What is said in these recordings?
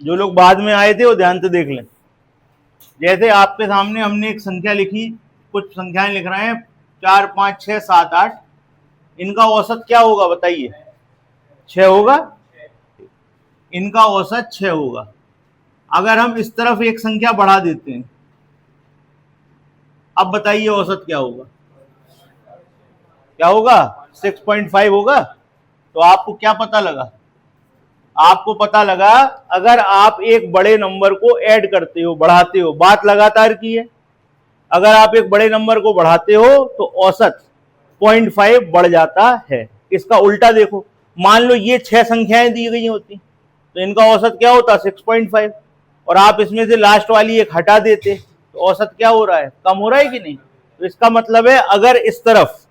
जो लोग बाद में आए थे वो ध्यान से देख लें। जैसे आपके सामने हमने एक संख्या लिखी, कुछ संख्याएं लिख रहे हैं 4 5 6 7 8, इनका औसत क्या होगा बताइए? 6 होगा। इनका औसत 6 होगा। अगर हम इस तरफ एक संख्या बढ़ा देते हैं, अब बताइए औसत क्या होगा? क्या होगा? 6.5 होगा। तो आपको क्या पता लगा? आपको पता लगा अगर आप एक बड़े नंबर को ऐड करते हो, बढ़ाते हो, बात लगातार की है, अगर आप एक बड़े नंबर को बढ़ाते हो तो औसत 0.5 बढ़ जाता है। इसका उल्टा देखो, मान लो ये 6 संख्याएं दी गई होती तो इनका औसत क्या होता? 6.5, और आप इसमें से लास्ट वाली एक हटा देते तो औसत क्या हो रहा है? कम हो रहा है कि नहीं? तो इसका मतलब है अगर इस तरफ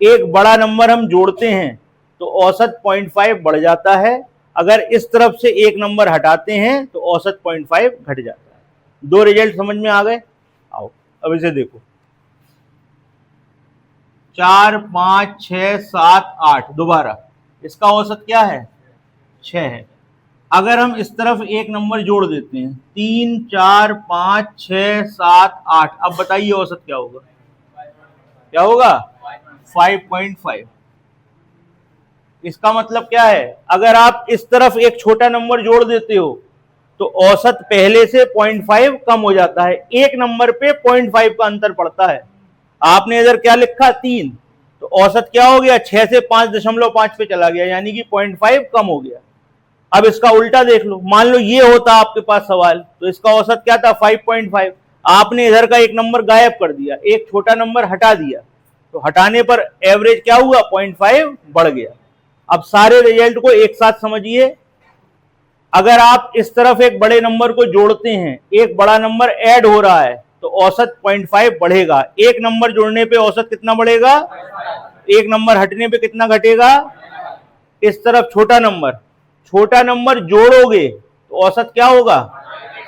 एक बड़ा नंबर हम जोड़ते हैं तो औसत 0.5 बढ़ जाता है, अगर इस तरफ से एक नंबर हटाते हैं तो औसत 0.5 घट जाता है। दो रिजल्ट समझ में आ गए? आओ अब इसे देखो, 4 5 6 7 8, दोबारा इसका औसत क्या है? 6 है। अगर हम इस तरफ एक नंबर जोड़ देते हैं 3 4 5 6 7 8, अब बताइए औसत क्या होगा? क्या होगा? 5.5। इसका मतलब क्या है? अगर आप इस तरफ एक छोटा नंबर जोड़ देते हो तो औसत पहले से 0.5 कम हो जाता है। एक नंबर पे 0.5 का अंतर पड़ता है। आपने इधर क्या लिखा? 3, तो औसत क्या हो गया? 6 से 5.5 पे चला गया, यानी कि 0.5 कम हो गया। अब इसका उल्टा देख लो, मान लो ये होता आपके पास सवाल, तो इसका औसत क्या था? 5.5। आपने इधर का एक नंबर गायब कर दिया, एक छोटा नंबर हटा दिया, तो हटाने पर एवरेज क्या हुआ? 0.5 बढ़ गया। अब सारे रिजल्ट को एक साथ समझिए। अगर आप इस तरफ एक बड़े नंबर को जोड़ते हैं, एक बड़ा नंबर ऐड हो रहा है, तो औसत 0.5 बढ़ेगा। एक नंबर जोड़ने पे औसत कितना बढ़ेगा? एक नंबर हटने पे कितना घटेगा? इस तरफ छोटा नंबर जोड़ोगे तो औसत क्या होगा?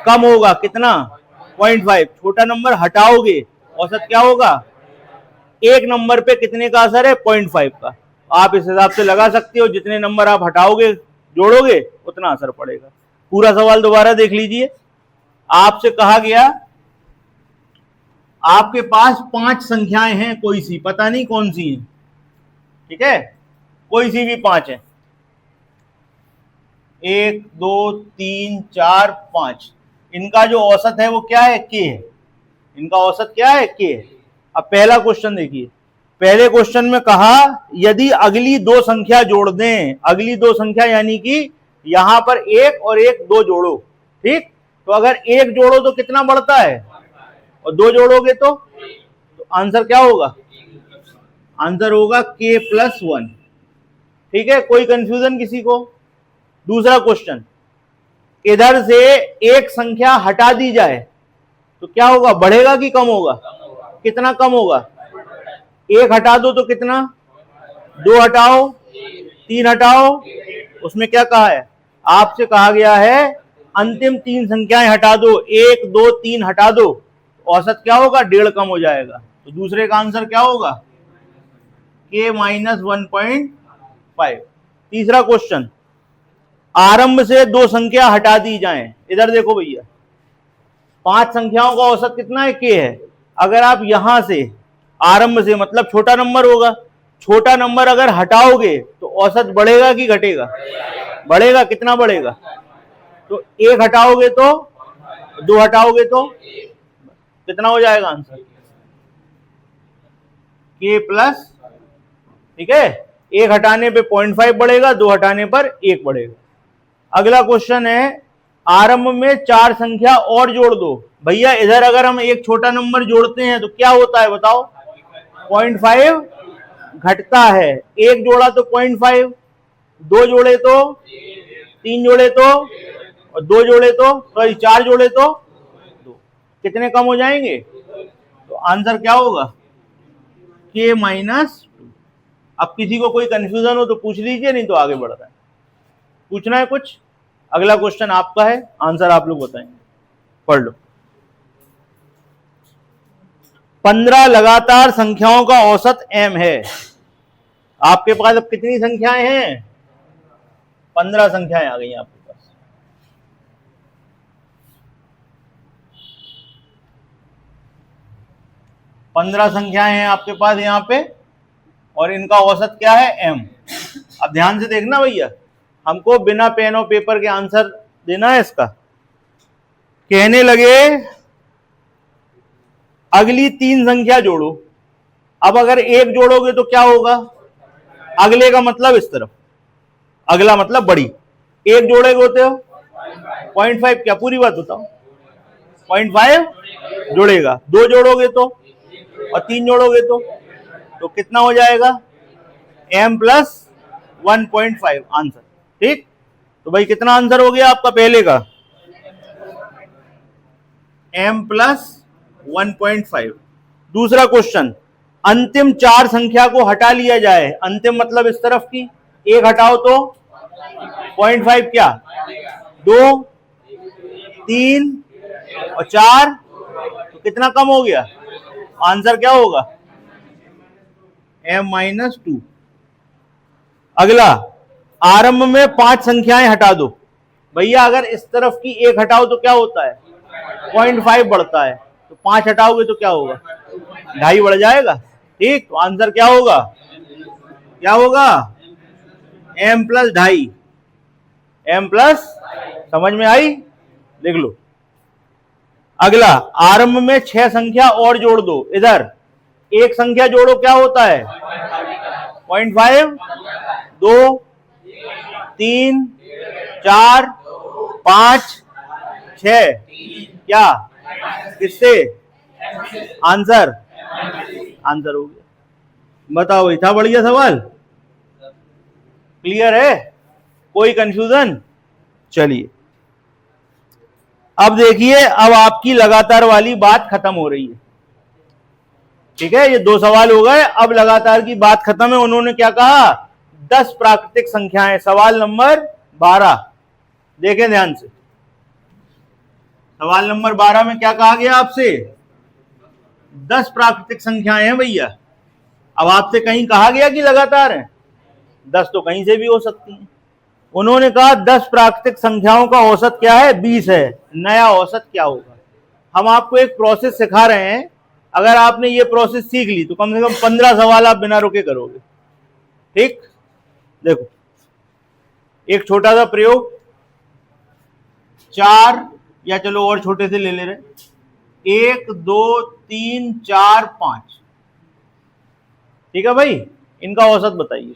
कम होगा। कितना? 0.5। छोटा नंबर हटाओगे औसत क्या होगा? एक नंबर पे कितने का असर है? 0.5 का। आप इस हिसाब से लगा सकते हो, जितने नंबर आप हटाओगे जोड़ोगे उतना असर पड़ेगा। पूरा सवाल दोबारा देख लीजिए। आपसे कहा गया आपके पास 5 संख्याएं हैं, कोई सी, पता नहीं कौन सी हैं, ठीक है, कोई सी भी 5 है, 1 2 3 4 5, इनका जो औसत है वो क्या है? के है। इनका औसत क्या है? के है। अब पहला क्वेश्चन देखिए, पहले क्वेश्चन में कहा यदि अगली दो संख्या जोड़ दें, अगली दो संख्या यानी कि यहां पर एक और एक दो जोड़ो, ठीक, तो अगर एक जोड़ो तो कितना बढ़ता है, और दो जोड़ोगे तो आंसर क्या होगा? आंसर होगा k + 1। ठीक है, कोई कंफ्यूजन किसी को? दूसरा क्वेश्चन, इधर से एक संख्या हटा दी जाए तो क्या होगा? बढ़ेगा कि कम होगा? कितना कम होगा? एक हटा दो तो कितना? 2 हटाओ, 3 हटाओ, उसमें क्या कहा है? आपसे कहा गया है अंतिम 3 संख्याएं हटा दो, 1 2 3 हटा दो, औसत क्या होगा? 1.5 कम हो जाएगा। तो दूसरे का आंसर क्या होगा? k - 1.5। तीसरा क्वेश्चन, आरंभ से 2 संख्या हटा दी जाएं। इधर देखो भैया, 5 संख्याओं का औसत कितना है? k है। अगर आप यहां से आरंभ से मतलब छोटा नंबर होगा, छोटा नंबर अगर हटाओगे तो औसत बढ़ेगा कि घटेगा? बढ़ेगा। कितना बढ़ेगा? तो 1 हटाओगे तो, 2 हटाओगे तो कितना हो जाएगा आंसर? k +, ठीक है, 1 हटाने पे 0.5 बढ़ेगा, 2 हटाने पर 1 बढ़ेगा। अगला क्वेश्चन है, आरंभ में 4 संख्या और जोड़ दो। भैया इधर अगर हम एक छोटा नंबर जोड़ते हैं तो क्या होता है बताओ? 0.5 घटता है। एक जोड़ा तो 0.5, 2 जोड़े तो, 3 जोड़े तो, और 2 जोड़े तो, सॉरी 4 जोड़े तो 2, कितने कम हो जाएंगे? तो आंसर क्या होगा? k - 2। अब किसी को कोई कंफ्यूजन हो तो पूछ लीजिए, नहीं तो आगे बढ़ रहा है। पूछना है कुछ? अगला क्वेश्चन आपका है, आंसर आप लोग बताएंगे। पढ़ लो। 15 लगातार संख्याओं का औसत m है। आपके पास अब कितनी संख्याएं हैं? 15 संख्याएं आ गई आपके पास। 15 संख्याएं हैं आपके पास यहाँ पे और इनका औसत क्या है m। अब ध्यान से देखना भैया, हमको बिना पेन और पेपर के आंसर देना है इसका। कहने लगे अगली 3 संख्या जोड़ो। अब अगर एक जोड़ोगे तो क्या होगा, अगले का मतलब इस तरफ, अगला मतलब बड़ी। एक जोड़ेगे होते हो 0.5, क्या पूरी बात बताओ, 0.5 जोड़ेगा। 2 जोड़ोगे तो और 3 जोड़ोगे तो कितना हो जाएगा, m प्लस 1.5 आंसर। ठीक, तो भाई कितना आंसर हो गया आपका पहले का, m प्लस 1.5। दूसरा क्वेश्चन, अंतिम 4 संख्या को हटा लिया जाए। अंतिम मतलब इस तरफ की, एक हटाओ तो 0.5 क्या, 2, 3 और 4, तो कितना कम हो गया, आंसर क्या होगा, m-2। अगला, आरंभ में 5 संख्याएं हटा दो। भैया अगर इस तरफ की एक हटाओ तो क्या होता है, 0.5 बढ़ता है, तो 5 हटाओगे तो क्या होगा, 2.5 बढ़ जाएगा। ठीक, तो आंसर क्या होगा, क्या होगा, m प्लस 2.5, m प्लस, समझ में आई, लिख लो। अगला, आरंभ में 6 संख्या और जोड़ दो। इधर एक संख्या जोड़ो, क्या होता है 0.5, 2, 3, 4, 5, 6, क्या, किससे, आंसर, आंसर हो गया। बताओ भाई, था बढ़िया सवाल, क्लियर है, कोई कंफ्यूजन। चलिए अब देखिए, अब आपकी लगातार वाली बात खत्म हो रही है। ठीक है, ये 2 सवाल हो गए, अब लगातार की बात खत्म है। उन्होंने क्या कहा, 10 प्राकृतिक संख्याएं। सवाल नंबर 12 देखें ध्यान से। सवाल नंबर 12 में क्या कहा गया आपसे, 10 प्राकृतिक संख्याएं हैं भैया। अब आपसे कहीं कहा गया कि लगातार है, 10 तो कहीं से भी हो सकती हैं। उन्होंने कहा 10 प्राकृतिक संख्याओं का औसत क्या है, 20 है। नया औसत क्या होगा। हम आपको एक प्रोसेस सिखा रहे हैं, अगर आपने ये प्रोसेस सीख ली तो कम से कम 15 सवाल आप बिना रुके करोगे। ठीक, देखो एक छोटा सा प्रयोग, 4 या चलो और छोटे से ले ले रहे, 1, 2, 3, 4, 5। ठीक है भाई, इनका औसत बताइए।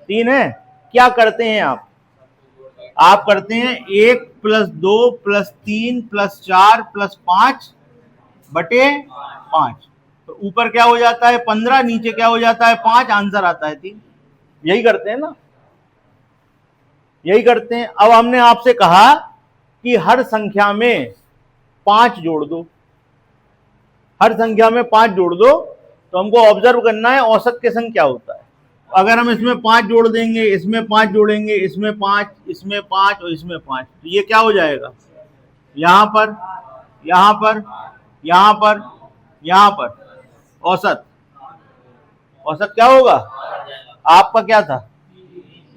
3 है। क्या करते हैं आप करते हैं 1 + 2 + 3 + 4 + 5 बटे 5। तो ऊपर क्या हो जाता है 15, नीचे क्या हो जाता है 5, आंसर आता है 3। यही करते हैं ना, यही करते हैं। अब हमने आपसे कहा कि हर संख्या में 5 जोड़ दो, हर संख्या में 5 जोड़ दो, तो हमको ऑब्जर्व करना है औसत के संग क्या होता है। अगर हम इसमें 5 जोड़ देंगे, इसमें 5 जोड़ेंगे, इसमें 5, इसमें 5 और इसमें 5, तो ये क्या हो जाएगा, यहां पर, यहां पर, यहां पर, यहां पर, औसत, औसत क्या होगा, आपका क्या था,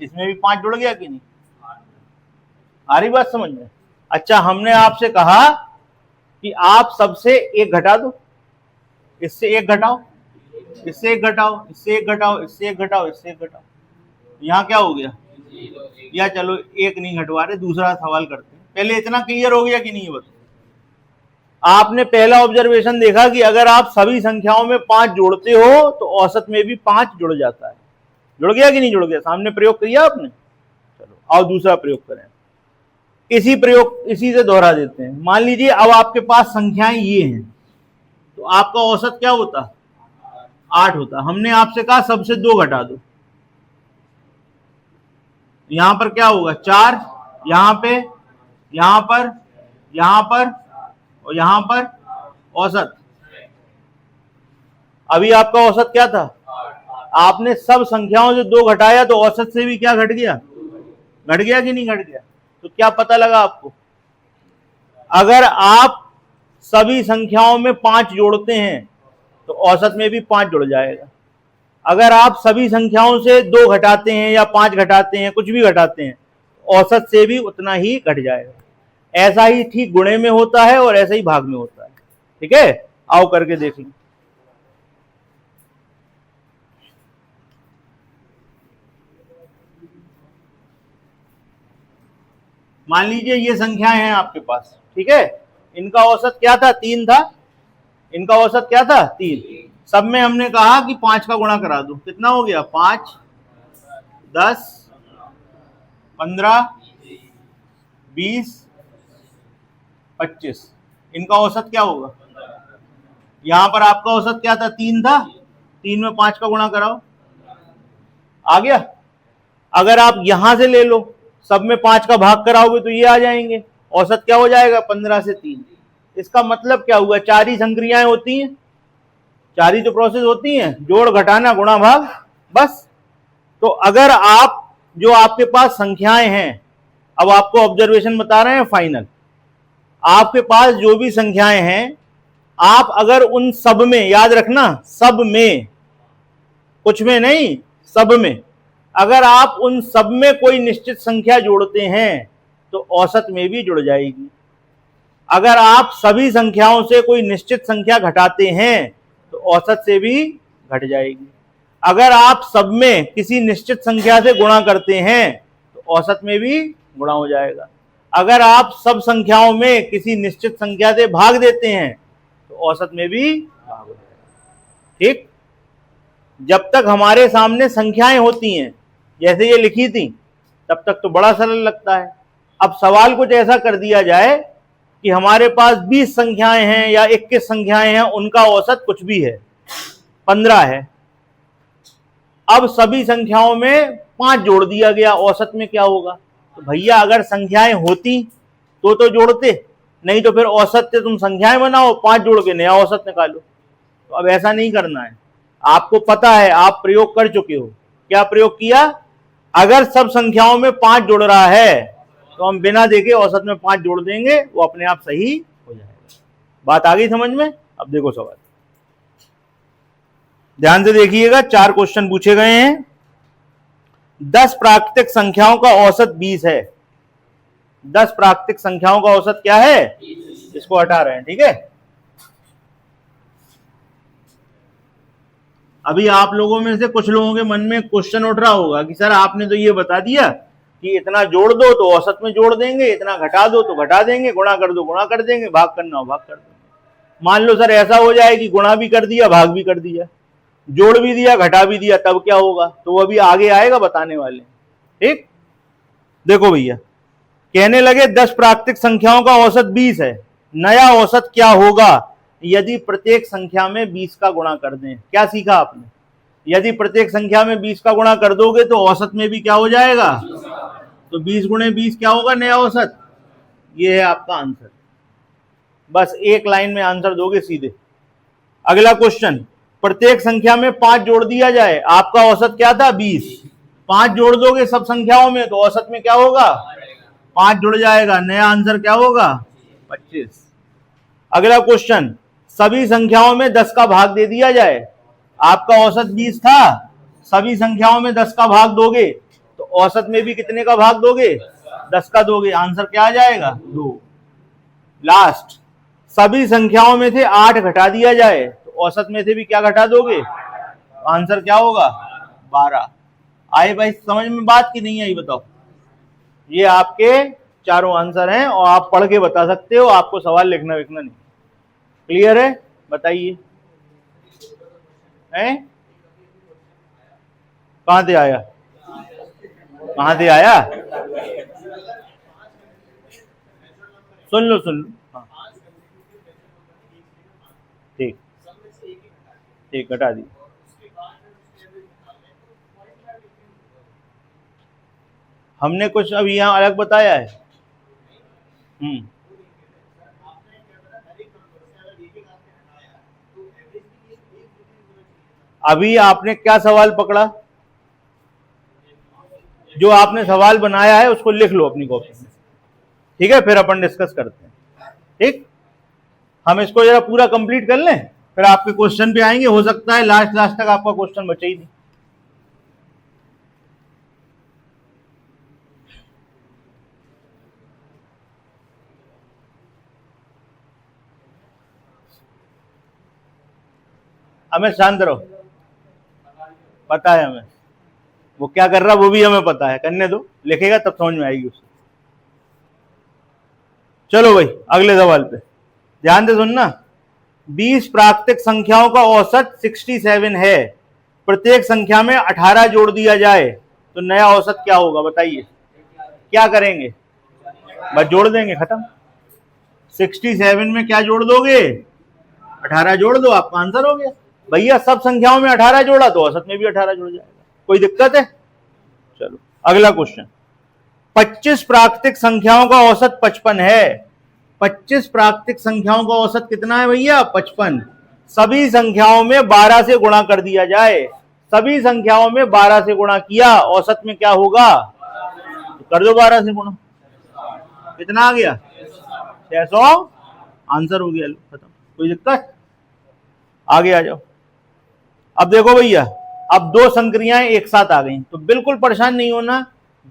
इसमें भी 5 जुड़ गया कि नहीं, आ रही बात समझ में। अच्छा, हमने आपसे कहा कि आप सबसे 1 घटा दो, इससे 1 घटाओ, इससे 1 घटाओ, इससे 1 घटाओ, इससे 1 घटाओ, इससे 1 घटाओ, यहाँ क्या हो गया, या चलो 1 नहीं घटवा रहे, दूसरा सवाल करते हैं। पहले इतना क्लियर हो गया कि नहीं, बताओ। आपने पहला ऑब्जर्वेशन देखा कि अगर आप सभी संख्याओं में 5 जोड़ते हो तो औसत में भी 5 जुड़ जाता है। जुड़ गया कि नहीं जुड़ गया, सामने प्रयोग किया आपने। चलो आओ दूसरा प्रयोग करें, इसी से दोहरा देते हैं। मान लीजिए अब आपके पास संख्याएं ये हैं, तो आपका औसत क्या होता, 8 होता। हमने आपसे कहा सबसे 2 घटा दो, यहां पर क्या होगा 4, यहां पे, यहां पर, यहां पर और यहां पर, औसत। अभी आपका औसत क्या था, आपने सब संख्याओं से 2 घटाया तो औसत से भी क्या घट गया, घट गया कि नहीं घट गया। तो क्या पता लगा आपको, अगर आप सभी संख्याओं में 5 जोड़ते हैं तो औसत में भी 5 जुड़ जाएगा। अगर आप सभी संख्याओं से 2 घटाते हैं या 5 घटाते हैं, कुछ भी घटाते हैं, औसत से भी उतना ही घट जाएगा। ऐसा ही ठीक गुणे में होता है और ऐसा ही भाग में होता है। ठीक है, आओ करके देख लें। मान लीजिए ये संख्याएं हैं आपके पास, ठीक है, इनका औसत क्या था, 3 था, इनका औसत क्या था, 3। सब में हमने कहा कि 5 का गुणा करा दो, कितना हो गया, 5, 10, 15, 20, 25। इनका औसत क्या होगा, यहां पर आपका औसत क्या था, 3 था, 3 में 5 का गुणा कराओ, आ गया। अगर आप यहां से ले लो, सब में 5 का भाग कराओगे तो ये आ जाएंगे, औसत क्या हो जाएगा, 15 से 3। इसका मतलब क्या हुआ, 4 ही संक्रियाएं होती हैं, 4 ही तो प्रोसेस होती हैं, जोड़ घटाना गुणा भाग, बस। तो अगर आप, जो आपके पास संख्याएं हैं, अब आपको ऑब्जर्वेशन बता रहे हैं फाइनल, आपके पास जो भी संख्याएं हैं, आप अगर उन सब में, याद रखना सब में, कुछ में नहीं, सब में, अगर आप उन सब में कोई निश्चित संख्या जोड़ते हैं तो औसत में भी जुड़ जाएगी। अगर आप सभी संख्याओं से कोई निश्चित संख्या घटाते हैं तो औसत से भी घट जाएगी। अगर आप सब में किसी निश्चित संख्या से गुणा करते हैं तो औसत में भी गुणा हो जाएगा। अगर आप सब संख्याओं में किसी निश्चित संख्या से भाग देते हैं तो औसत में भी भाग हो जाएगा। ठीक, जब तक हमारे सामने संख्याएं होती हैं, जैसे ये लिखी थी, तब तक तो बड़ा सरल लगता है। अब सवाल कुछ ऐसा कर दिया जाए कि हमारे पास 20 संख्याएं हैं या 21 संख्याएं हैं, उनका औसत कुछ भी है, 15 है। अब सभी संख्याओं में 5 जोड़ दिया गया, औसत में क्या होगा, तो भैया अगर संख्याएं होती तो जोड़ते, नहीं तो फिर औसत से तुम संख्याएं बनाओ, 5 जोड़ के नया औसत निकालो। तो अब ऐसा नहीं करना है, आपको पता है, आप प्रयोग कर चुके हो। क्या प्रयोग किया, अगर सब संख्याओं में 5 जुड़ रहा है तो हम बिना देखे औसत में 5 जोड़ देंगे, वो अपने आप सही हो जाएगा। बात आ गई समझ में। अब देखो सवाल, ध्यान से देखिएगा, 4 क्वेश्चन पूछे गए हैं। 10 प्राकृतिक संख्याओं का औसत 20 है। 10 प्राकृतिक संख्याओं का औसत क्या है, इसको हटा रहे हैं, ठीक है। अभी आप लोगों में से कुछ लोगों के मन में क्वेश्चन उठ रहा होगा कि सर आपने तो ये बता दिया कि इतना जोड़ दो तो औसत में जोड़ देंगे, इतना घटा दो तो घटा देंगे, गुणा कर दो गुणा कर देंगे, भाग करना हो भाग कर देंगे। मान लो सर ऐसा हो जाए कि गुणा भी कर दिया, भाग भी कर दिया, जोड़ भी दिया, घटा भी दिया, तब क्या होगा, तो वो अभी आगे आएगा बताने वाले। ठीक, देखो भैया, कहने लगे 10 प्राकृतिक संख्याओं का औसत 20 है, नया औसत क्या होगा यदि प्रत्येक संख्या में 20 का गुणा कर दें। क्या सीखा आपने, यदि प्रत्येक संख्या में 20 का गुणा कर दोगे तो औसत में भी क्या हो जाएगा, तो 20 गुणे 20 क्या होगा, नया औसत। ये है आपका आंसर, बस एक लाइन में आंसर दोगे सीधे। अगला क्वेश्चन, प्रत्येक संख्या में 5 जोड़ दिया जाए, आपका औसत क्या था, 20, 5 जोड़ दोगे सब संख्याओं में तो औसत में क्या होगा, 5 जुड़ जाएगा, नया आंसर क्या होगा, 25। अगला क्वेश्चन, सभी संख्याओं में 10 का भाग दे दिया जाए, आपका औसत 20 था, सभी संख्याओं में 10 का भाग दोगे तो औसत में भी कितने का भाग दोगे, 10 का दोगे, आंसर क्या आ जाएगा, 2। लास्ट, सभी संख्याओं में से 8 घटा दिया जाए तो औसत में से भी क्या घटा दोगे, आंसर क्या होगा, 12। आए भाई समझ में बात की नहीं आई, बताओ। ये आपके चारों आंसर हैं और आप पढ़ के बता सकते हो, आपको सवाल लिखना विखना नहीं। क्लियर है, बताइए, हैं कहां से आया, कहां से आया, सुन लो हाँ। ठीक ठीक, घटा दी। हमने कुछ अभी यहां अलग बताया है। अभी आपने क्या सवाल पकड़ा, जो आपने सवाल बनाया है उसको लिख लो अपनी कॉपी में, ठीक है, फिर अपन डिस्कस करते हैं। ठीक, हम इसको जरा पूरा कंप्लीट कर लें, फिर आपके क्वेश्चन पे आएंगे। हो सकता है लास्ट तक आपका क्वेश्चन बचे ही नहीं। हमें शांत रहो, पता है हमें, वो क्या कर रहा वो भी हमें पता है, करने दो, लिखेगा तब समझ में आएगी उसको। चलो भाई अगले सवाल पे ध्यान से सुनना। 20 प्राकृतिक संख्याओं का औसत 67 है, प्रत्येक संख्या में 18 जोड़ दिया जाए तो नया औसत क्या होगा बताइए। क्या करेंगे, बस जोड़ देंगे, खत्म। 67 में क्या जोड़ दोगे, 18 जोड़ दो, आपका आंसर हो गया। भैया सब संख्याओं में 18 जोड़ा तो औसत में भी 18 जुड़ जाएगा, कोई दिक्कत है। चलो अगला क्वेश्चन। 25 प्राकृतिक संख्याओं का औसत 55 है। 25 प्राकृतिक संख्याओं का औसत कितना है भैया, 55। सभी संख्याओं में 12 से गुणा कर दिया जाए, सभी संख्याओं में 12 से गुणा किया, औसत में क्या होगा, तो कर दो 12 से गुणा, कितना आ गया 600, आंसर हो गया, खत्म, कोई दिक्कत। आगे आ जाओ। अब देखो भैया, अब दो संक्रियाएं एक साथ आ गई तो बिल्कुल परेशान नहीं होना,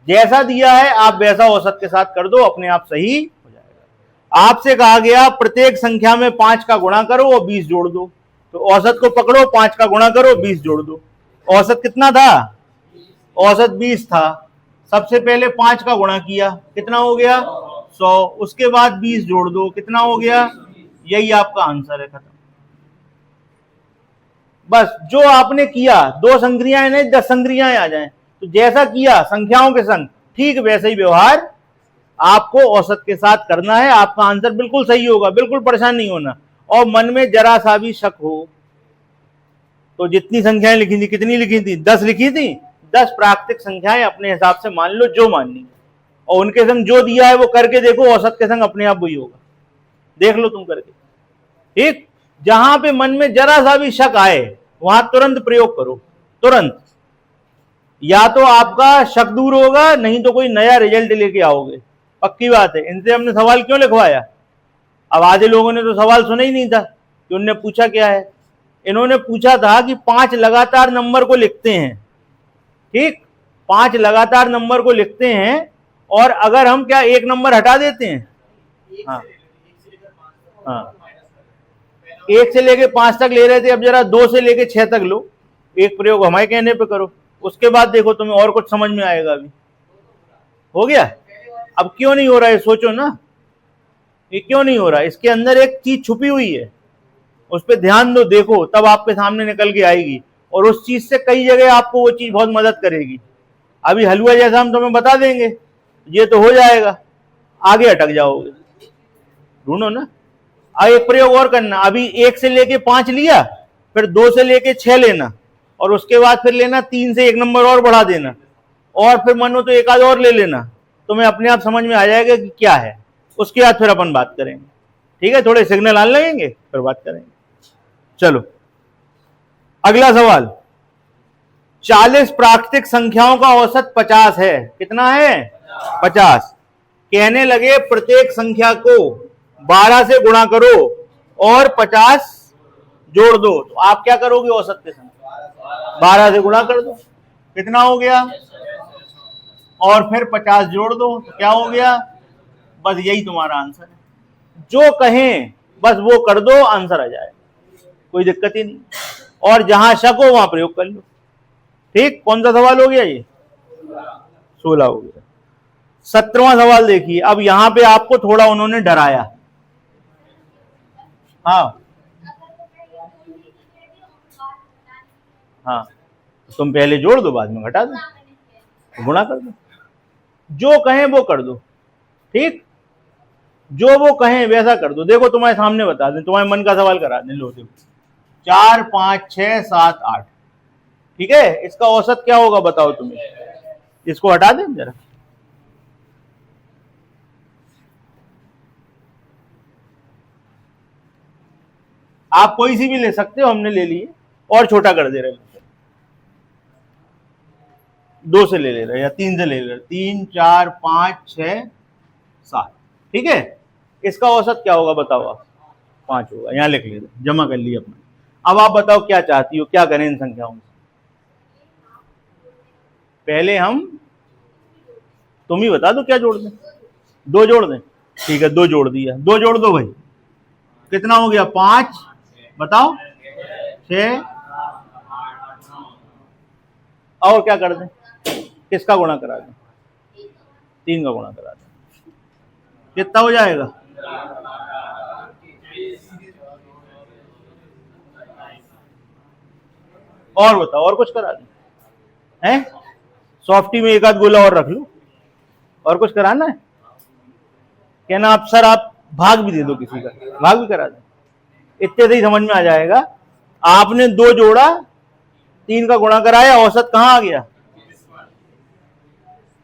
जैसा दिया है आप वैसा औसत के साथ कर दो, अपने आप सही हो जाएगा। आपसे कहा गया प्रत्येक संख्या में 5 का गुणा करो और 20 जोड़ दो, तो औसत को पकड़ो, 5 का गुणा करो 20 जोड़ दो। औसत कितना था, औसत 20 था। सबसे पहले 5 का गुणा किया, कितना हो गया 100, उसके बाद 20 जोड़ दो, कितना हो गया, यही आपका आंसर है, खत्म। बस जो आपने किया, दो संक्रियाएं नहीं 10 संक्रियाएं आ जाएं, तो जैसा किया संख्याओं के संग ठीक वैसे ही व्यवहार आपको औसत के साथ करना है, आपका आंसर बिल्कुल सही होगा, बिल्कुल परेशान नहीं होना। और मन में जरा सा भी शक हो तो जितनी संख्याएं लिखी थी, कितनी लिखी थी, 10 लिखी थी, 10 प्राकृतिक संख्याएं अपने हिसाब से मान लो जो माननी, और उनके संग जो दिया है वो करके देखो, औसत के संग अपने आप वही होगा, देख लो तुम करके, ठीक। जहां पे मन में जरा सा भी शक आए वहां तुरंत प्रयोग करो, तुरंत, या तो आपका शक दूर होगा, नहीं तो कोई नया रिजल्ट लेके आओगे, पक्की बात है। इनसे हमने सवाल क्यों लिखवाया, अब आधे लोगों ने तो सवाल सुना ही नहीं था कि उनने पूछा क्या है। इन्होंने पूछा था कि 5 लगातार नंबर को लिखते हैं, ठीक, 5 लगातार नंबर को लिखते हैं, और अगर हम क्या एक नंबर हटा देते हैं, हाँ हाँ, 1 से लेके 5 तक ले रहे थे, अब जरा 2 से लेके 6 तक लो, एक प्रयोग हमारे कहने पे करो, उसके बाद देखो तुम्हें और कुछ समझ में आएगा। अभी हो गया, अब क्यों नहीं हो रहा है सोचो ना, ये क्यों नहीं हो रहा है, इसके अंदर एक चीज छुपी हुई है, उस पर ध्यान दो, देखो, तब आपके सामने निकल के आएगी, और उस चीज से कई जगह आपको वो चीज बहुत मदद करेगी। अभी हलवा जैसा हम तुम्हें बता देंगे, ये तो हो जाएगा, आगे अटक जाओगे, ढूंढो ना। एक प्रयोग और करना, अभी 1 से लेके 5 लिया, फिर 2 से लेके 6 लेना, और उसके बाद फिर लेना 3 से 1 नंबर और बढ़ा देना, और फिर मानो तो एक आध और ले लेना, तुम्हें अपने आप समझ में आ जाएगा कि क्या है। उसके बाद फिर अपन बात करेंगे, ठीक है, थोड़े सिग्नल आने लगेंगे फिर बात करेंगे। चलो अगला सवाल। 40 प्राकृतिक संख्याओं का औसत 50 है, कितना है 50। कहने लगे प्रत्येक संख्या को 12 से गुणा करो और 50 जोड़ दो, तो आप क्या करोगे, औसत के संग 12 से गुणा कर दो, कितना हो गया, और फिर 50 जोड़ दो, तो क्या हो गया, बस यही तुम्हारा आंसर है। जो कहें बस वो कर दो, आंसर आ जाए, कोई दिक्कत ही नहीं, और जहां शक हो वहां प्रयोग कर लो, ठीक। कौन सा सवाल हो गया, ये 16 हो गया। 17वां सवाल देखिए, अब यहां पे आपको थोड़ा उन्होंने डराया, हाँ हाँ, तुम पहले जोड़ दो बाद में घटा दो, गुणा कर दो, जो कहें वो कर दो, ठीक, जो वो कहें वैसा कर दो। देखो तुम्हारे सामने बता दें, तुम्हारे मन का सवाल करा दें, लो देखो 4 5 6 7 8, ठीक है, इसका औसत क्या होगा बताओ तुम्हें, इसको हटा दें जरा, आप कोई सी भी ले सकते हो, हमने ले ली, और छोटा कर दे रहे, 2 से ले रहे या 3 से ले रहे, 3 4 5 6 7, ठीक है। इसका औसत क्या होगा बताओ आप, 5 होगा, यहां लिख लेते, जमा कर लिया अपना। अब आप बताओ क्या चाहती हो, क्या करें इन संख्याओं में, पहले हम, तुम ही बता दो क्या जोड़ दें, 2 जोड़ दें, ठीक है, 2 जोड़ दिया, 2 जोड़ दो भाई, कितना हो गया 5, बताओ 6, और क्या कर दें, किसका गुणा करा दें, 3 का गुणा करा दें, कितना हो जाएगा और बताओ, और कुछ करा दे हैं? सॉफ्टी में एक आध गोला और रख लो, और कुछ कराना है? कहना आप सर आप भाग भी दे दो, किसी का भाग भी करा दो, इतने से ही समझ में आ जाएगा। आपने 2 जोड़ा, 3 का गुणा कराया, औसत कहां आ गया?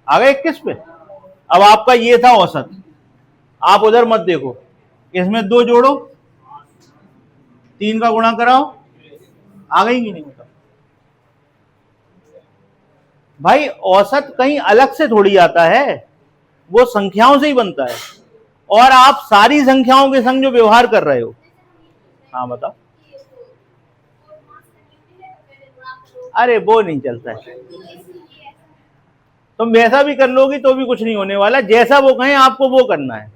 आ गया 21 पे। अब आपका ये था औसत, आप उधर मत देखो, इसमें 2 जोड़ो, 3 का गुणा कराओ, आ गई कि नहीं? बताओ भाई, औसत कहीं अलग से थोड़ी आता है, वो संख्याओं से ही बनता है, और आप सारी संख्याओं के संग जो व्यवहार कर रहे हो। हाँ बताओ। अरे वो नहीं चलता है, तुम वैसा भी कर लोगी तो भी कुछ नहीं होने वाला, जैसा वो कहें आपको वो करना है,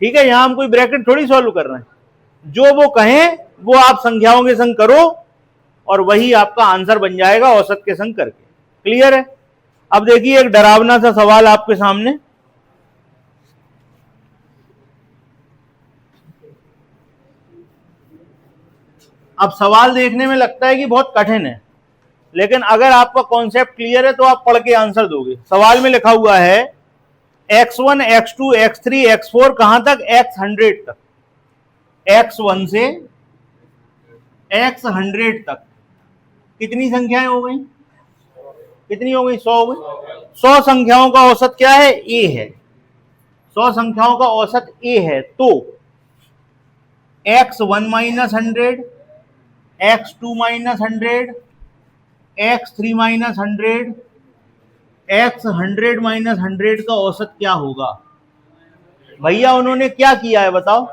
ठीक है? यहां हम कोई ब्रैकेट थोड़ी सॉल्व कर रहे हैं, जो वो कहें वो आप संख्याओं के संग करो, और वही आपका आंसर बन जाएगा औसत के संग करके। क्लियर है? अब देखिए एक डरावना सा सवाल आपके सामने, अब सवाल देखने में लगता है कि बहुत कठिन है, लेकिन अगर आपका कॉन्सेप्ट क्लियर है तो आप पढ़ के आंसर दोगे। सवाल में लिखा हुआ है x1 x2 x3 x4 कहां तक? x100 तक। x1 से x100 तक कितनी संख्याएं हो गई? कितनी हो गई? 100 हो गई। 100 संख्याओं का औसत क्या है? a है। 100 संख्याओं का औसत a है, तो x1 minus 100, x2 minus 100, x3 minus 100, x100 minus 100 का औसत क्या होगा? भैया उन्होंने क्या किया है बताओ?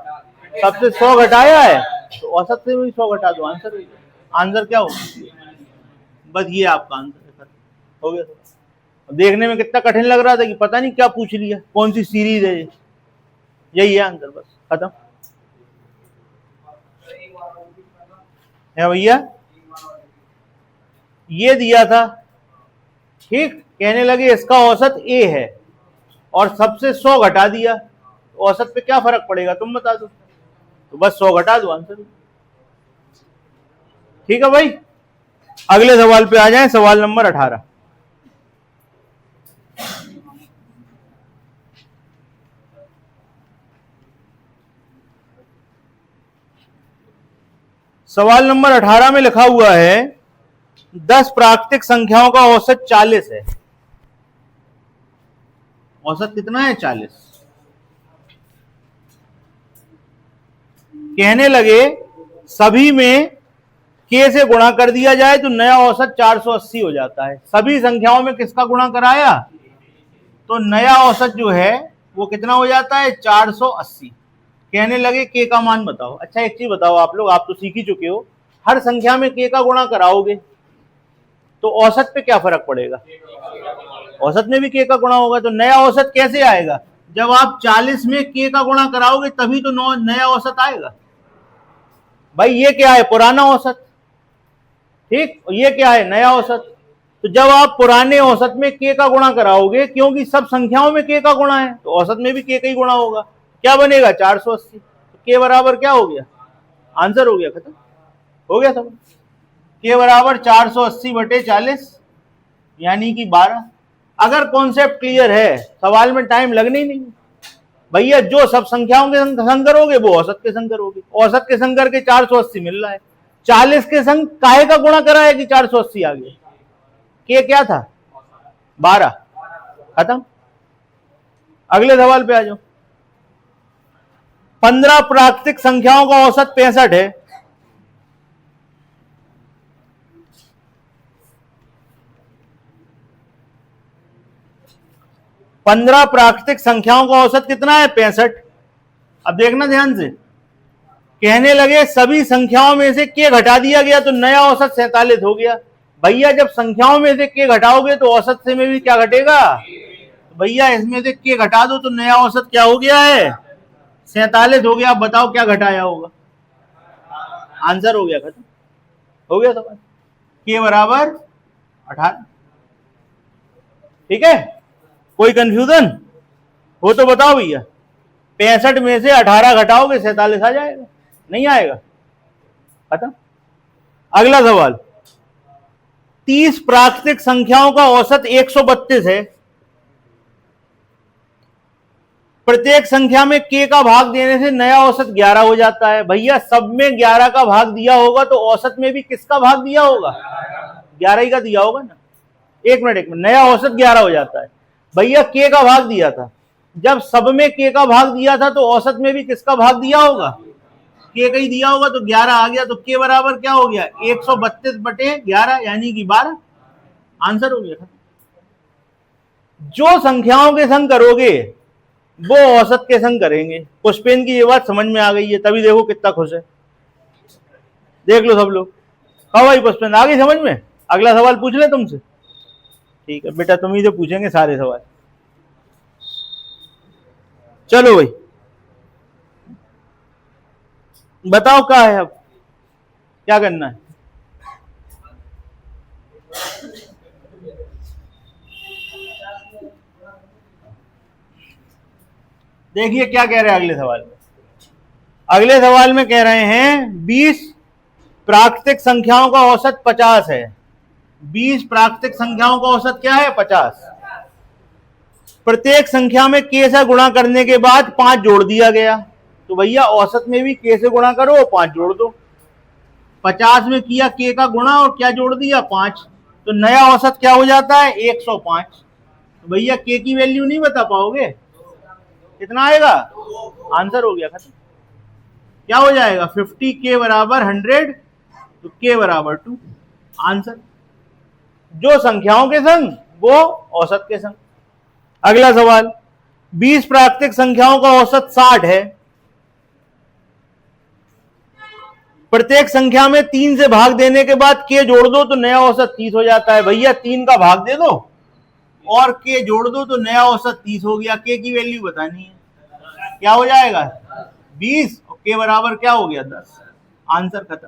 सबसे 100 घटाया है, तो औसत से भी 100 घटा दो, आंसर आंसर क्या होगा? बस ये आपका आंसर हो गया। देखने में कितना कठिन लग रहा था कि पता नहीं क्या पूछ लिया, कौन सी सीरीज है, यही है आंसर, बस खत्म है भैया। ये दिया था, ठीक, कहने लगे इसका औसत a है और सबसे 100 घटा दिया, तो औसत पे क्या फर्क पड़ेगा तुम बता दो, तो बस 100 घटा दो, आंसर। ठीक है भाई, अगले सवाल पे आ जाएं, सवाल नंबर 18। सवाल नंबर 18 में लिखा हुआ है 10 प्राकृतिक संख्याओं का औसत 40 है। औसत कितना है? 40। कहने लगे सभी में k से गुणा कर दिया जाए तो नया औसत 480 हो जाता है। सभी संख्याओं में किसका गुणा कराया तो नया औसत जो है वो कितना हो जाता है? 480। कहने लगे k का मान बताओ। अच्छा एक चीज बताओ, आप लोग, आप तो सीख ही चुके हो, हर संख्या में k का गुणा कराओगे तो औसत पे क्या फर्क पड़ेगा? औसत में भी k का गुणा होगा, तो नया औसत कैसे आएगा? जब आप 40 में k का गुणा कराओगे तभी तो नया औसत आएगा। भाई ये क्या है? पुराना औसत, ठीक, ये क्या है? नया औसत। तो जब आप पुराने औसत में k का गुणा कराओगे, क्योंकि सब संख्याओं में k का गुणा है, तो औसत में भी k का ही गुणा होगा, क्या बनेगा? 480। तो k बराबर क्या हो गया? आंसर हो गया, खत्म हो गया सब। k बराबर 480 बटे 40 यानी कि 12। अगर कॉन्सेप्ट क्लियर है, सवाल में टाइम लगने ही नहीं भैया। जो सब संख्याओं के संग करोगे वो औसत के संग करोगे, औसत के संग करके 480 मिल रहा है, 40 के संग काहे का गुणा करा है कि 480 आ गया? के क्या था? 12। खत्म। अगले सवाल पे आ जाओ। 15 प्राकृतिक संख्याओं का औसत 65 है। पंद्रह प्राकृतिक संख्याओं का औसत कितना है? 65। अब देखना ध्यान से, कहने लगे सभी संख्याओं में से k घटा दिया गया तो नया औसत 47 हो गया। भैया जब संख्याओं में से k घटाओगे तो औसत से में भी क्या घटेगा? तो भैया इसमें से k घटा दो तो नया औसत क्या हो गया है? 47 हो गया। अब बताओ क्या घटाया होगा? आंसर हो गया, खत्म हो गया सवाल। k बराबर 18। ठीक है, कोई कंफ्यूजन हो तो बताओ भैया। 65 में से 18 घटाओगे 47 आ जाएगा, नहीं आएगा, खत्म। अगला सवाल, 30 प्राकृतिक संख्याओं का औसत 132 है। प्रत्येक संख्या में k का भाग देने से नया औसत 11 हो जाता है। भैया सब में 11 का भाग दिया होगा तो औसत में भी किसका भाग दिया होगा? 11 ही का दिया होगा ना। एक मिनट, नया औसत 11 हो जाता है। भैया k का भाग दिया था, जब सब में k का भाग दिया था तो औसत में भी किसका भाग दिया होगा? k का ही दिया होगा, तो 11 आ गया। तो k बराबर क्या हो गया? 132/11 यानी कि 12। आंसर हो गया। जो संख्याओं के संग करोगे वो औसत के संग करेंगे। पुष्पेन की ये बात समझ में आ गई है, तभी देखो कितना खुश है। देख लो सब लोग। हाँ भाई पुष्पेन, आ गई समझ में? अगला सवाल पूछ ले तुमसे। ठीक है बेटा, तुम ही से पूछेंगे सारे सवाल। चलो भाई बताओ क्या है, अब क्या करना है? देखिए क्या कह रहे हैं अगले सवाल में। अगले सवाल में कह रहे हैं 20 प्राकृतिक संख्याओं का औसत 50 है। 20 प्राकृतिक संख्याओं का औसत क्या है? 50। प्रत्येक संख्या में k से गुणा करने के बाद 5 जोड़ दिया गया, तो भैया औसत में भी k से गुणा करो, 5 जोड़ दो। 50 में किया k का गुणा और क्या जोड़ दिया? 5। तो नया औसत क्या हो जाता है? 105। तो भैया k की वैल्यू नहीं बता पाओगे, कितना आएगा? आंसर हो गया खत्म। क्या हो जाएगा? 50k बराबर 100, तो k बराबर 2। आंसर। जो संख्याओं के संग वो औसत के संग। अगला सवाल, 20 प्राकृतिक संख्याओं का औसत 60 है। प्रत्येक संख्या में 3 से भाग देने के बाद k जोड़ दो तो नया औसत 30 हो जाता है। भैया 3 का भाग दे दो और k जोड़ दो तो नया औसत 30 हो गया। k की वैल्यू बतानी है, क्या हो जाएगा? 20 और k बराबर क्या हो गया? 10। आंसर खत्म।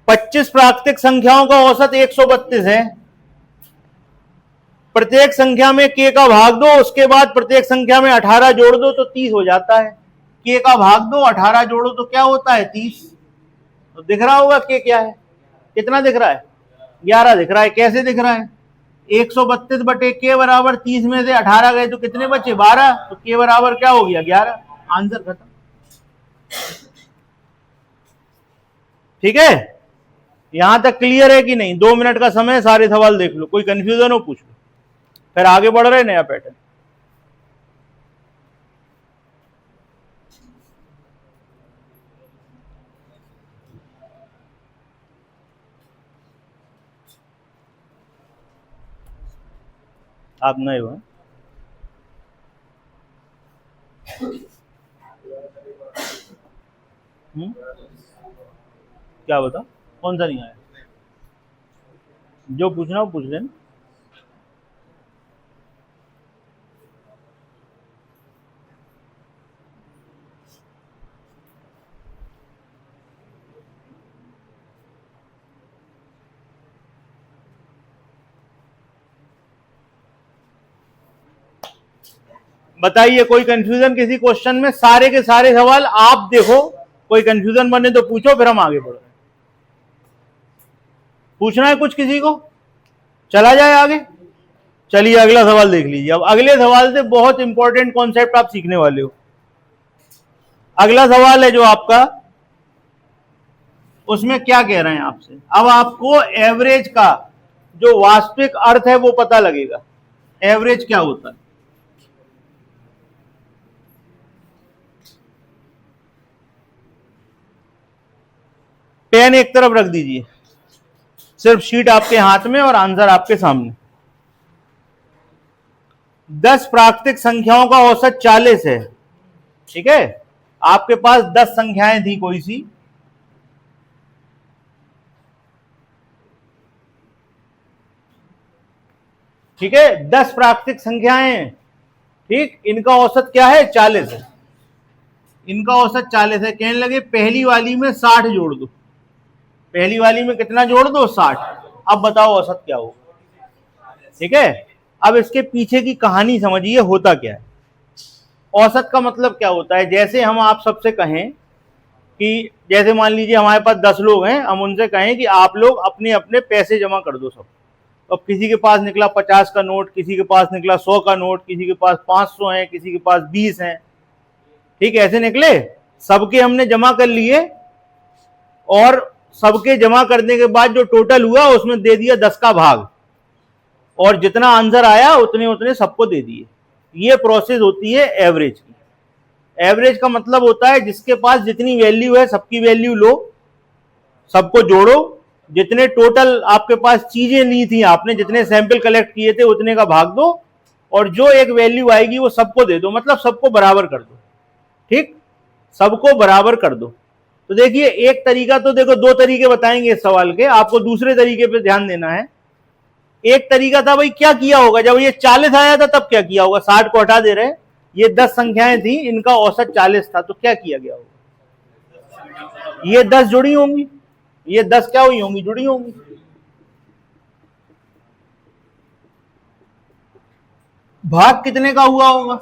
पच्चीस प्राकृतिक संख्याओं का औसत 132 है। प्रत्येक संख्या में k का भाग दो, उसके बाद प्रत्येक संख्या में 18 जोड़ दो तो 30 हो जाता है। k का भाग दो, 18 जोड़ो तो क्या होता है? 30। तो दिख रहा होगा k क्या है? कितना दिख रहा है? 11 दिख रहा है। कैसे दिख रहा है? 132/k बराबर 30 में से 18 गए तो कितने बचे? 12। तो k बराबर क्या हो गया? 11। आंसर खत्म। ठीक है, यहां तक क्लियर है कि नहीं? 2 मिनट का समय, सारे सवाल देख लो, कोई कंफ्यूजन हो पूछ लो, फिर आगे बढ़ रहे नया पैटर्न। आप नए हो? क्या बता, कौन सा नहीं आया? जो पूछना हो पूछ लेना। बताइए कोई कंफ्यूजन किसी क्वेश्चन में? सारे के सारे सवाल आप देखो, कोई कंफ्यूजन बने तो पूछो, फिर हम आगे बढ़ रहे हैं। पूछना है कुछ किसी को? चला जाए आगे। चलिए अगला सवाल देख लीजिए। अब अगले सवाल से बहुत इंपॉर्टेंट कॉन्सेप्ट आप सीखने वाले हो। अगला सवाल है जो आपका, उसमें क्या कह रहे हैं आपसे? अब आपको एवरेज का जो वास्तविक अर्थ है वो पता लगेगा। एवरेज क्या होता है? पेन एक तरफ रख दीजिए, सिर्फ शीट आपके हाथ में और आंसर आपके सामने। 10 प्राकृतिक संख्याओं का औसत 40 है। ठीक है, आपके पास 10 संख्याएं थी कोई सी, ठीक है, 10 प्राकृतिक संख्याएं, ठीक, इनका औसत क्या है? 40 है। इनका औसत 40 है। कहने लगे पहली वाली में 60 जोड़ दो। पहली वाली में कितना जोड़ दो? 60। अब बताओ औसत क्या होगा? ठीक है, अब इसके पीछे की कहानी समझिए, होता क्या है। औसत का मतलब क्या होता है? जैसे हम आप सबसे कहें कि जैसे मान लीजिए हमारे पास 10 लोग हैं, हम उनसे कहें कि आप लोग अपने अपने पैसे जमा कर दो सब। अब किसी के पास निकला 50 का नोट, किसी के पास निकला 100 का नोट, किसी के पास 500 है, किसी के पास 20 है, ठीक ऐसे निकले, सबके हमने जमा कर लिए और सबके जमा करने के बाद जो टोटल हुआ उसमें दे दिया 10 का भाग और जितना आंसर आया उतने उतने सबको दे दिए। ये प्रोसेस होती है एवरेज की। एवरेज का मतलब होता है जिसके पास जितनी वैल्यू है सबकी वैल्यू लो, सबको जोड़ो, जितने टोटल आपके पास चीजें ली थी आपने, जितने सैंपल कलेक्ट किए थे उतने का भाग दो और जो एक वैल्यू आएगी वो सबको दे दो, मतलब सबको बराबर कर दो। ठीक, सबको बराबर कर दो। तो देखिए एक तरीका, तो देखो दो तरीके बताएंगे इस सवाल के, आपको दूसरे तरीके पे ध्यान देना है। एक तरीका था भाई क्या किया होगा, जब ये 40 आया था तब क्या किया होगा, 60 को हटा दे रहे, ये 10 संख्याएं थी, इनका औसत 40 था, तो क्या किया गया होगा, ये 10 जुड़ी होंगी, ये 10 क्या हुई होंगी, जुड़ी होंगी। भाग कितने का हुआ होगा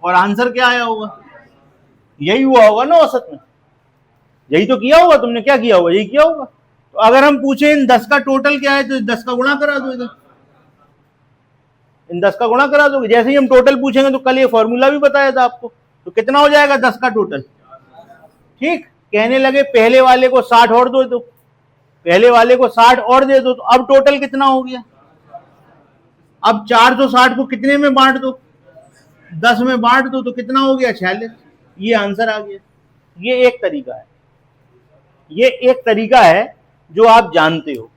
और आंसर क्या आया होगा, यही हुआ होगा ना औसत में, यही तो किया होगा तुमने, क्या किया होगा, यही किया होगा। तो अगर हम पूछे इन 10 का टोटल क्या है तो 10 का गुणा करा दो, इधर इन 10 का गुणा करा दोगे। जैसे ही हम टोटल पूछेंगे तो कल ये फॉर्मूला भी बताया था आपको, तो कितना हो जाएगा 10 का टोटल। ठीक, कहने लगे पहले वाले को 60 और दो, तो पहले वाले को 60 और दे दो, तो अब टोटल कितना हो गया, अब 460 को कितने में बांट दो, 10 में बांट दो, तो कितना हो गया 46, ये आंसर आ गया। ये एक तरीका है, ये एक तरीका है जो आप जानते हो।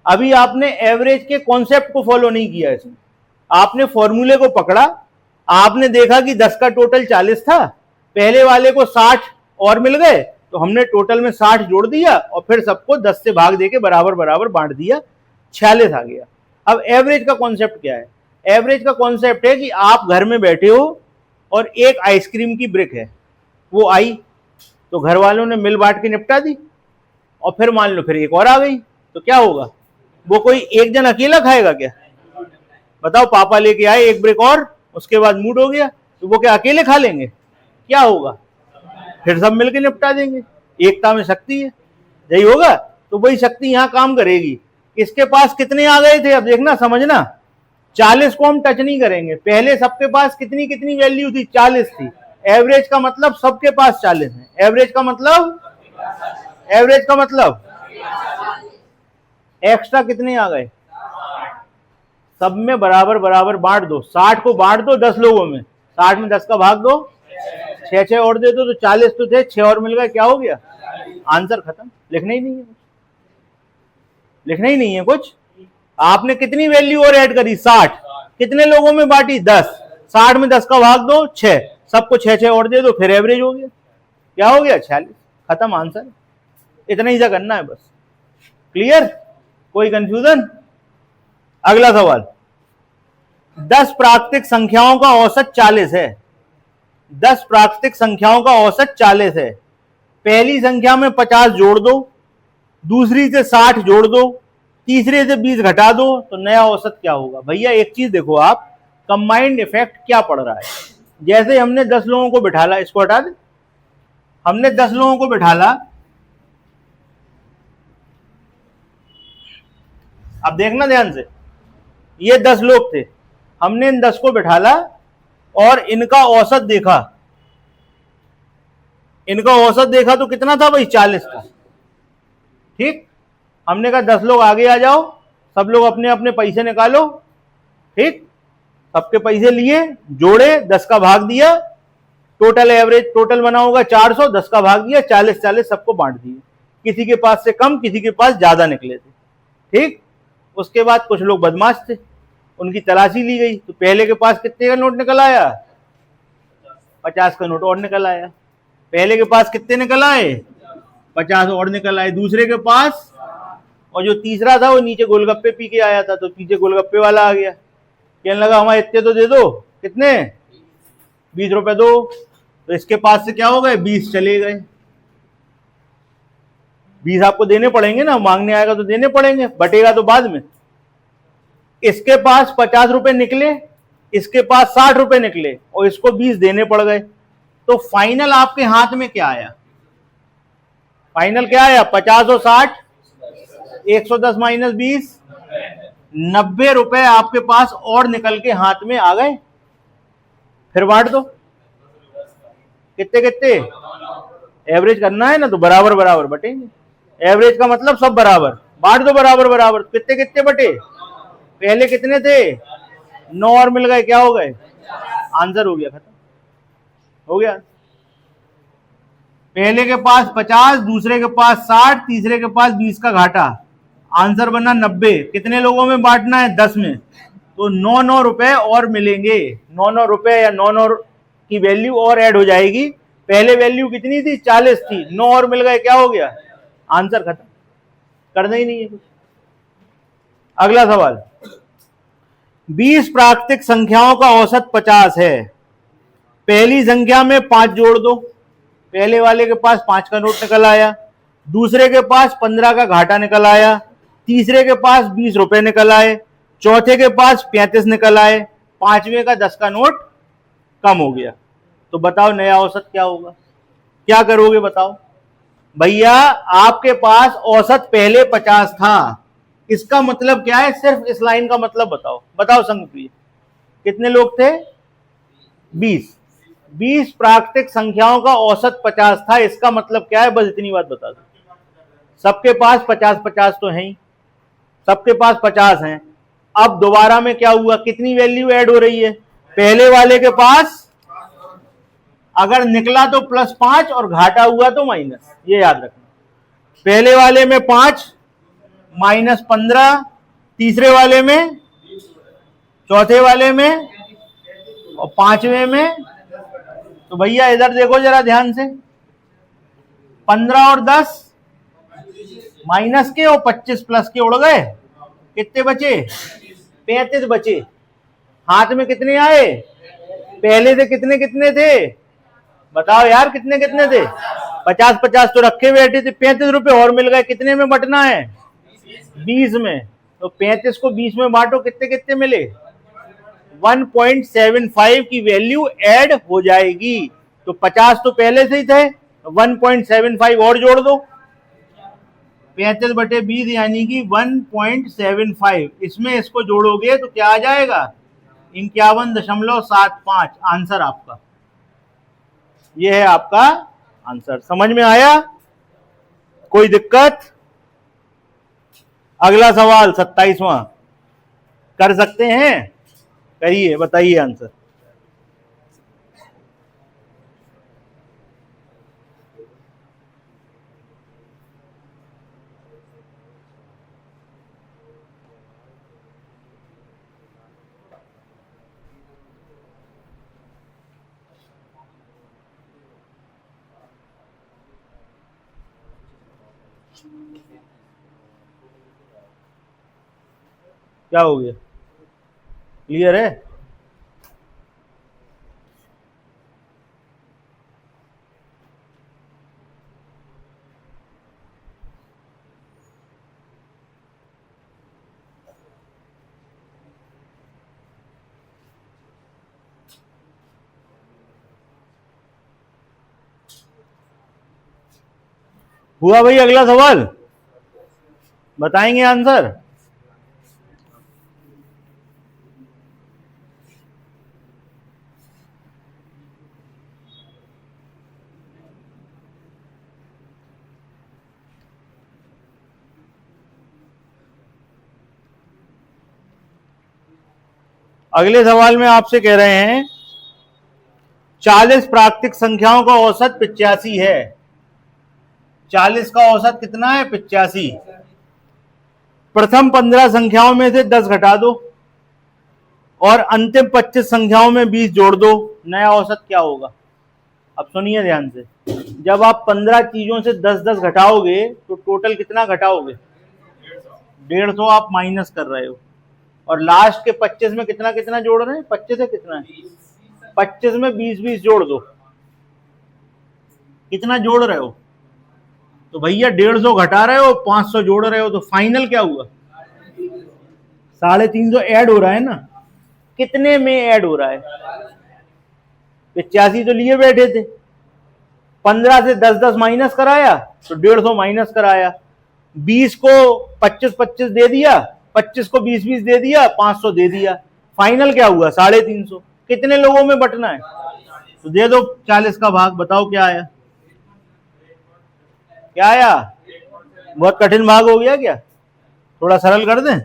अभी आपने एवरेज के कॉन्सेप्ट को फॉलो नहीं किया, इसमें आपने फॉर्मूले को पकड़ा, आपने देखा कि 10 का टोटल 40 था, पहले वाले को 60 और मिल गए, तो हमने टोटल में 60 जोड़ दिया और फिर सबको 10 से भाग देके बराबर बराबर बांट दिया, 46 आ गया। अब एवरेज का कॉन्सेप्ट क्या है, एवरेज का कॉन्सेप्ट है कि आप घर में बैठे हो और एक आइसक्रीम की ब्रिक है, वो आई तो घर वालों ने मिल बांट के निपटा दी, और फिर मान लो फिर एक और आ गई, तो क्या होगा, वो कोई एक जन अकेला खाएगा क्या, बताओ, पापा लेके आए एक ब्रिक और उसके बाद मूड हो गया, तो वो क्या अकेले खा लेंगे, क्या होगा, फिर सब मिलके निपटा देंगे। एकता में शक्ति है, यही होगा। तो वही शक्ति यहां काम करेगी। इसके पास कितने आ गए थे, अब देखना समझना, 40 को हम टच नहीं करेंगे, पहले सबके पास कितनी कितनी वैल्यू थी, 40 थी। एवरेज का मतलब सबके पास 40 है, एवरेज का मतलब, एवरेज का मतलब एक्स्ट्रा कितने आ गए, सब में बराबर बराबर बांट दो, 60 को बांट दो 10 लोगों में, 60 में 10 का भाग दो, 6 और दे दो, तो 40 तो थे, 6 और मिल गए, क्या हो गया, आंसर खत्म। लिखना ही नहीं है, लिखना ही नहीं है कुछ। आपने कितनी वैल्यू और ऐड करी, 60, कितने लोगों में बांटी, 10, 60 में 10 का भाग दो 6, सबको 6 और दे दो, फिर एवरेज हो गया, क्या हो गया 46, खत्म आंसर। इतना ही सा करना है बस, क्लियर, कोई कंफ्यूजन। अगला सवाल, 10 प्राकृतिक संख्याओं का औसत 40 है, 10 प्राकृतिक संख्याओं का औसत 40 है, पहली संख्या में 50 जोड़ दो, दूसरी से 60 जोड़ दो, तीसरे से 20 घटा दो, तो नया औसत क्या होगा। भैया एक चीज देखो आप, कंबाइंड इफेक्ट क्या पड़ रहा है, जैसे हमने 10 लोगों को बिठाला, इसको हटा दे, हमने 10 लोगों को बिठाला, अब देखना ध्यान से, ये 10 लोग थे, हमने इन 10 को बिठाला और इनका औसत देखा, इनका औसत देखा तो कितना था भाई, 40 था। ठीक, हमने कहा 10 लोग आगे आ जाओ, सब लोग अपने अपने पैसे निकालो। ठीक, सबके पैसे लिए, जोड़े, 10 का भाग दिया, टोटल एवरेज टोटल बना होगा 400, 10 का भाग दिया, 40 40 सबको बांट दिए, किसी के पास से कम, किसी के पास ज्यादा निकले थे। ठीक, उसके बाद कुछ लोग बदमाश थे, उनकी तलाशी ली गई, तो पहले के पास कितने का नोट निकल आया, 50 का नोट और निकल आया, पहले के पास कितने निकल आए, 50 और निकल आए, दूसरे के पास, और जो तीसरा था वो नीचे गोलगप्पे पी के आया था, तो पीछे गोलगप्पे वाला आ गया, कहने लगा हमारे इतने तो दे दो, कितने, 20 रुपए दो, तो इसके पास से क्या हो गए, 20 चले गए, 20 आपको देने पड़ेंगे ना, मांगने आएगा तो देने पड़ेंगे, बटेगा तो बाद में। इसके पास 50 रुपए निकले, इसके पास 60 रुपए निकले और इसको 20 देने पड़ गए, तो फाइनल आपके हाथ में क्या आया? फाइनल क्या आया? 50 और 60, 110 माइनस 20, 90 रुपए आपके पास और निकल के हाथ में आ गए। फिर बांट दो, कितने कितने? एवरेज करना है ना, तो बराबर बराबर बटेंगे। एवरेज का मतलब सब बराबर, बांट दो बराबर बराबर। कितने कितने बटे? पहले कितने थे? 9 और मिल गए, क्या हो गए? आंसर हो गया, खत्म हो गया। पहले के पास 50, दूसरे के पास 60, तीसरे के पास 20 का घाटा, आंसर बना 90। कितने लोगों में बांटना है? 10 में, तो 9 रुपए और मिलेंगे। 9 रुपए या 9 की वैल्यू और ऐड हो जाएगी। पहले वैल्यू कितनी थी? 40 थी, 9 और मिल गए, क्या हो गया? आंसर खत्म, करना ही नहीं है कुछ। अगला सवाल, 20 प्राकृतिक संख्याओं का औसत 50 है। पहली संख्या में 5 जोड़ दो। पहले वाले के पास 5 का नोट निकल आया, दूसरे के पास 15 का घाटा निकल आया, तीसरे के पास 20 रुपए निकल आए, चौथे के पास 35 निकल आए, पांचवें का 10 का नोट कम हो गया। तो बताओ नया औसत क्या होगा? क्या करोगे बताओ? भैया आपके पास औसत पहले 50 था, इसका मतलब क्या है? सिर्फ इस लाइन का मतलब बताओ, बताओ संगप्रिय, कितने लोग थे? 20। 20 प्राकृतिक संख्याओं का औसत 50 था, इसका मतलब क्या है? बस इतनी बात बता दो। सबके पास 50-50 तो है ही, सबके पास 50 हैं। अब दोबारा में क्या हुआ? कितनी वैल्यू ऐड हो रही है? पहले वाले के पास अगर निकला तो +5 और घाटा हुआ तो माइनस, ये याद रखना। पहले वाले में 5 -15, तीसरे वाले में, चौथे वाले में और पांचवें में। तो भैया इधर देखो जरा ध्यान से, 15 और 10 माइनस के और 25 प्लस के उड़ गए, कितने बचे? 35 बचे। हाथ में कितने आए? पहले से कितने कितने थे? बताओ यार, कितने कितने थे? 50-50 तो रखे बैठे थे, 35 रुपए और मिल गए। कितने में बंटना है? 20 में। तो 35 को 20 में बांटो, कितने कितने मिले? 1.75 की वैल्यू ऐड हो जाएगी। तो 50 तो पहले से ही थे, 1.75 और जोड़ दो, 35/20 यानी कि 1.75। इसमें इसको जोड़ोगे तो क्या आ जाएगा? 51.75। आंसर आपका ये है, आपका आंसर। समझ में आया? कोई दिक्कत? अगला सवाल 27वां कर सकते हैं? करिए, बताइए आंसर। क्या हो गया? क्लियर है? हुआ भाई? अगला सवाल बताएंगे आंसर? अगले सवाल में आपसे कह रहे हैं 40 प्राकृतिक संख्याओं का औसत 85 है। 40 का औसत कितना है? 85। प्रथम 15 संख्याओं में से 10 घटा दो और अंतिम 25 संख्याओं में 20 जोड़ दो। नया औसत क्या होगा? अब सुनिए ध्यान से, जब आप 15 चीजों से 10-10 घटाओगे तो टोटल कितना घटाओगे? 150 आप माइनस कर रहे हो, और लास्ट के 25 में कितना कितना जोड़ रहे हैं? 25 है, कितना है? 25 में 20-20 जोड़ दो। कितना जोड़ रहे हो? तो भैया 150 घटा रहे हो, 500 जोड़ रहे हो, तो फाइनल क्या हुआ? 350 ऐड हो रहा है ना। कितने में ऐड हो रहा है? 85 तो लिए बैठे थे, 15 से 10 माइनस कराया तो 150 माइनस कराया, 20 को 25 दे दिया, 25 को 20 दे दिया, 500 दे दिया, फाइनल क्या हुआ? 350। कितने लोगों में बंटना है? तो दे दो 40 का भाग, बताओ क्या आया? क्या आया? बहुत कठिन भाग हो गया क्या? थोड़ा सरल कर दें।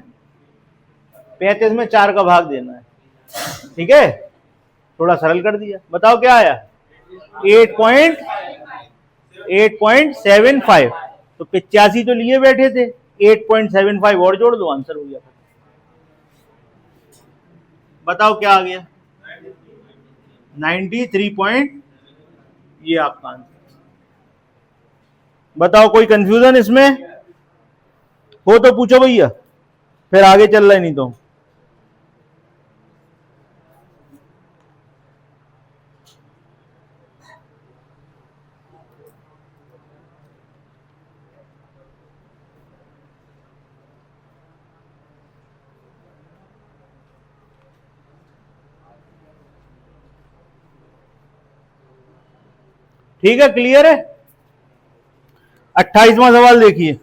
35 में 4 का भाग देना है, ठीक है, थोड़ा सरल कर दिया, बताओ क्या आया? 8.75। तो 85 तो लिए बैठे थे, 8.75 और जोड़ दो, आंसर हो गया। बताओ क्या आ गया? 93 ये आपका आंसर। बताओ कोई कंफ्यूजन इसमें हो तो पूछो भैया, फिर आगे चल रहा है, नहीं तो ठीक है, क्लियर है। 28वां सवाल देखिए,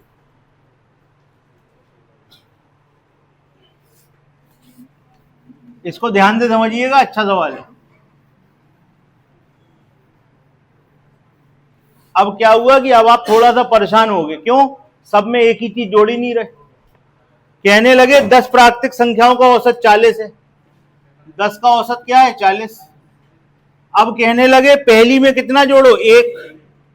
इसको ध्यान से समझिएगा, अच्छा सवाल है। अब क्या हुआ कि अब आप थोड़ा सा परेशान हो गए, क्यों? सब में एक ही चीज जोड़ी नहीं रहे। कहने लगे 10 प्राकृतिक संख्याओं का औसत 40 है, 10 का औसत क्या है? 40। अब कहने लगे पहली में कितना जोड़ो? 1,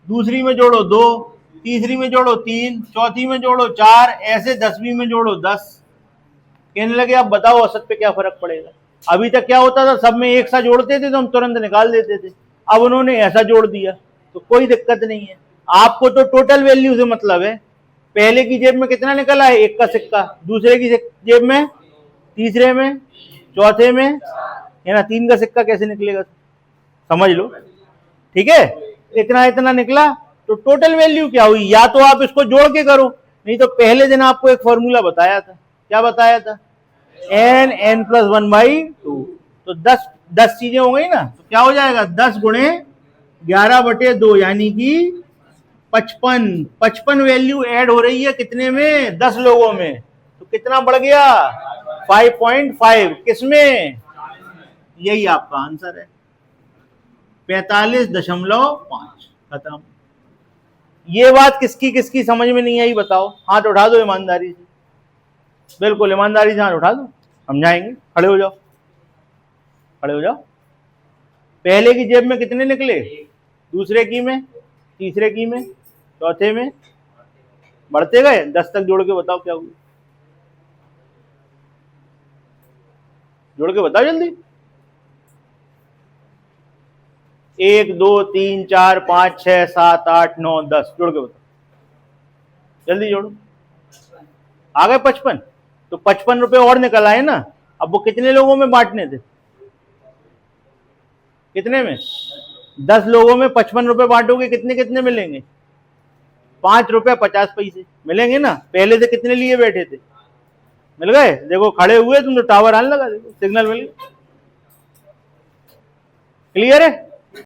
दूसरी में जोड़ो 2, तीसरी में जोड़ो 3, चौथी में जोड़ो 4, ऐसे 10वीं में जोड़ो 10। कहने लगे अब बताओ औसत पे क्या फर्क पड़ेगा? अभी तक क्या होता था, सब में एक सा जोड़ते थे तो हम तुरंत निकाल देते थे, अब उन्होंने ऐसा जोड़ दिया तो कोई दिक्कत नहीं है। आपको तो टोटल वैल्यू से मतलब है। पहले की जेब में कितना निकला है? 1 का सिक्का, दूसरे की जेब में, तीसरे में, चौथे में, है ना, 3 का सिक्का कैसे निकलेगा? समझ लो, ठीक है, इतना इतना निकला तो टोटल वैल्यू क्या हुई? या तो आप इसको जोड़ के करो, नहीं तो पहले दिन आपको एक फॉर्मूला बताया था, क्या बताया था? n+1/2। तो 10 चीजें हो गई ना, तो क्या हो जाएगा? 10 गुणे 11/2 यानी कि 55। 55 वैल्यू ऐड हो रही है कितने में? 10 लोगों में। तो कितना बढ़ गया? 5.5। किसमें? यही आपका आंसर है, 45.5। खत्म। ये बात किसकी किसकी समझ में नहीं आई बताओ? हाथ उठा दो ईमानदारी से, बिल्कुल ईमानदारी से हाथ उठा दो, समझाएंगे। खड़े हो जाओ, खड़े हो जाओ। पहले की जेब में कितने निकले? दूसरे की में, तीसरे की में, चौथे में, बढ़ते गए 10 तक। जोड़ के बताओ क्या हुआ? जोड़ के बताओ जल्दी। 1 2 3 4 5 6 7 8 9 10। जोड़ के बताओ, जल्दी जोड़ो। आ गए 55। तो 55 रुपए और निकल आए ना। अब वो कितने लोगों में बांटने थे? कितने में? 10 लोगों में 55 रुपए बांटोगे, कितने कितने मिलेंगे? 5 रुपए 50 पैसे मिलेंगे ना। पहले से कितने लिए बैठे थे? मिल गए। देखो खड़े हुए तुम तो टावर आने लगा, देखो सिग्नल मिल गया। क्लियर है?